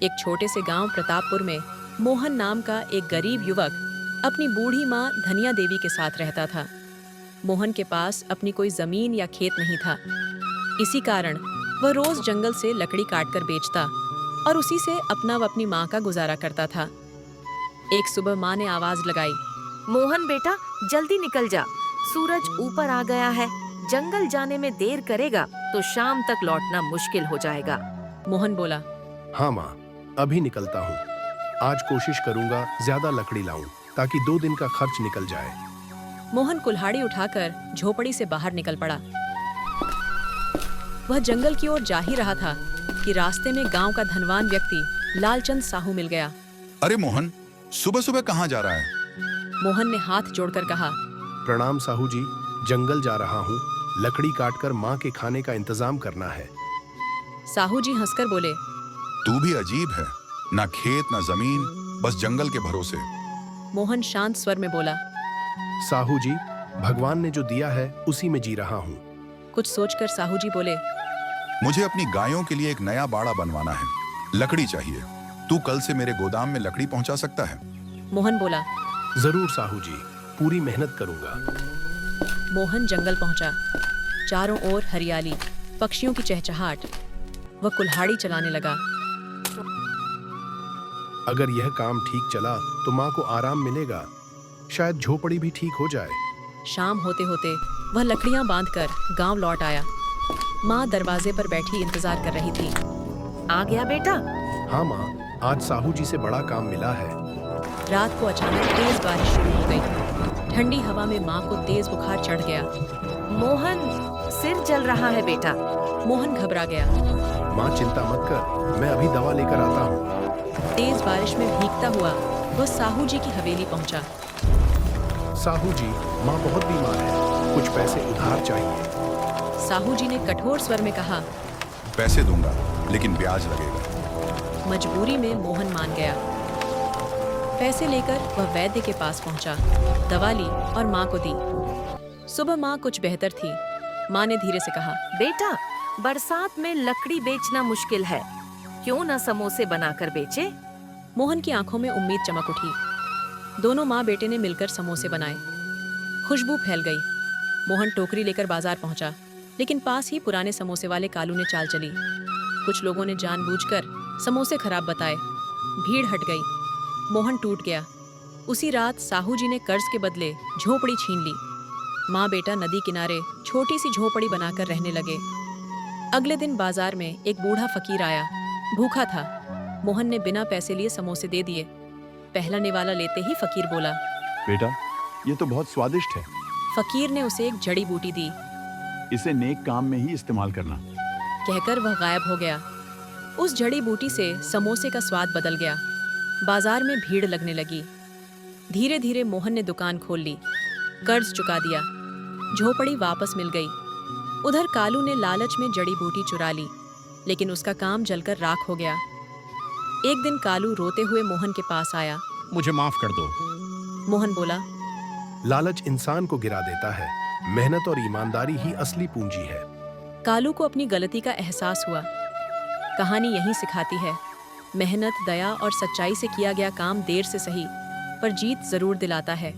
एक छोटे से गांव प्रतापपुर में मोहन नाम का एक गरीब युवक अपनी बूढ़ी माँ धनिया देवी के साथ रहता था। मोहन के पास अपनी कोई जमीन या खेत नहीं था। इसी कारण वह रोज जंगल से लकड़ी काटकर बेचता और उसी से अपना व अपनी माँ का गुजारा करता था। एक सुबह माँ ने आवाज लगाई, मोहन बेटा, जल्दी निकल जा, सूरज ऊपर आ गया है। जंगल जाने में देर करेगा तो शाम तक लौटना मुश्किल हो जाएगा। मोहन बोला, हाँ माँ, अभी निकलता हूँ। आज कोशिश करूंगा ज्यादा लकड़ी लाऊं ताकि 2 दिन का खर्च निकल जाए। मोहन कुल्हाड़ी उठाकर झोपड़ी से बाहर निकल पड़ा। वह जंगल की ओर जा ही रहा था कि रास्ते में गांव का धनवान व्यक्ति लालचंद साहू मिल गया। अरे मोहन, सुबह सुबह कहाँ जा रहा है? मोहन ने हाथ जोड़कर कहा, प्रणाम साहू जी, जंगल जा रहा हूँ। लकड़ी काटकर माँ के खाने का इंतजाम करना है। साहू जी हंसकर बोले, तू भी अजीब है, ना खेत ना जमीन, बस जंगल के भरोसे। मोहन शांत स्वर में बोला, साहू जी, भगवान ने जो दिया है उसी में जी रहा हूँ। कुछ सोचकर साहू जी बोले, मुझे अपनी गायों के लिए एक नया बाड़ा बनवाना है, लकड़ी चाहिए। तू कल से मेरे गोदाम में लकड़ी पहुंचा सकता है? मोहन बोला, जरूर साहू जी, पूरी मेहनत करूंगा। मोहन जंगल पहुंचा। चारों ओर हरियाली, पक्षियों की चहचहाट। वह कुल्हाड़ी चलाने लगा। अगर यह काम ठीक चला तो माँ को आराम मिलेगा, शायद झोपड़ी भी ठीक हो जाए। शाम होते होते वह लकड़ियां बांधकर गांव लौट आया। माँ दरवाजे पर बैठी इंतजार कर रही थी। आ गया बेटा? हाँ माँ, आज साहू जी से बड़ा काम मिला है। रात को अचानक तेज बारिश शुरू हो गई। ठंडी हवा में माँ को तेज बुखार चढ़ गया। मोहन, सिर जल रहा है बेटा। मोहन घबरा गया। माँ चिंता मत कर, मैं अभी दवा लेकर आता हूँ। तेज बारिश में भीगता हुआ वह साहू जी की हवेली पहुंचा। साहू जी, माँ बहुत बीमार है, कुछ पैसे उधार चाहिए। साहू जी ने कठोर स्वर में कहा, पैसे दूंगा, लेकिन ब्याज लगेगा। मजबूरी में मोहन मान गया। पैसे लेकर वह वैद्य के पास पहुंचा, दवा ली और माँ को दी। सुबह माँ कुछ बेहतर थी। माँ ने धीरे से कहा, बेटा, बरसात में लकड़ी बेचना मुश्किल है, क्यों न समोसे बनाकर बेचे? मोहन की आंखों में उम्मीद चमक उठी। दोनों माँ बेटे ने मिलकर समोसे बनाए। खुशबू फैल गई। मोहन टोकरी लेकर बाजार पहुंचा, लेकिन पास ही पुराने समोसे वाले कालू ने चाल चली। कुछ लोगों ने जानबूझकर समोसे खराब बताए। भीड़ हट गई। मोहन टूट गया। उसी रात साहू जी ने कर्ज के बदले झोपड़ी छीन ली। माँ बेटा नदी किनारे छोटी सी झोपड़ी बनाकर रहने लगे। अगले दिन बाजार में एक बूढ़ा फकीर आया। भूखा था। मोहन ने बिना पैसे लिए समोसे दे दिए। पहला निवाला लेते ही फकीर बोला, बेटा, ये तो बहुत स्वादिष्ट है। फकीर ने उसे एक जड़ी बूटी दी। इसे नेक काम में ही इस्तेमाल करना। कहकर वह गायब हो गया। उस जड़ी बूटी से समोसे का स्वाद बदल गया। बाजार में भीड़ लगने लगी। धीरे धीरे मोहन ने दुकान खोल ली, कर्ज चुका दिया, झोपड़ी वापस मिल गई। उधर कालू ने लालच में जड़ी बूटी चुरा ली, लेकिन उसका काम जलकर राख हो गया। एक दिन कालू रोते हुए मोहन के पास आया। मुझे माफ कर दो। मोहन बोला, लालच इंसान को गिरा देता है, मेहनत और ईमानदारी ही असली पूंजी है। कालू को अपनी गलती का एहसास हुआ। कहानी यही सिखाती है, मेहनत, दया और सच्चाई से किया गया काम देर से सही पर जीत जरूर दिलाता है।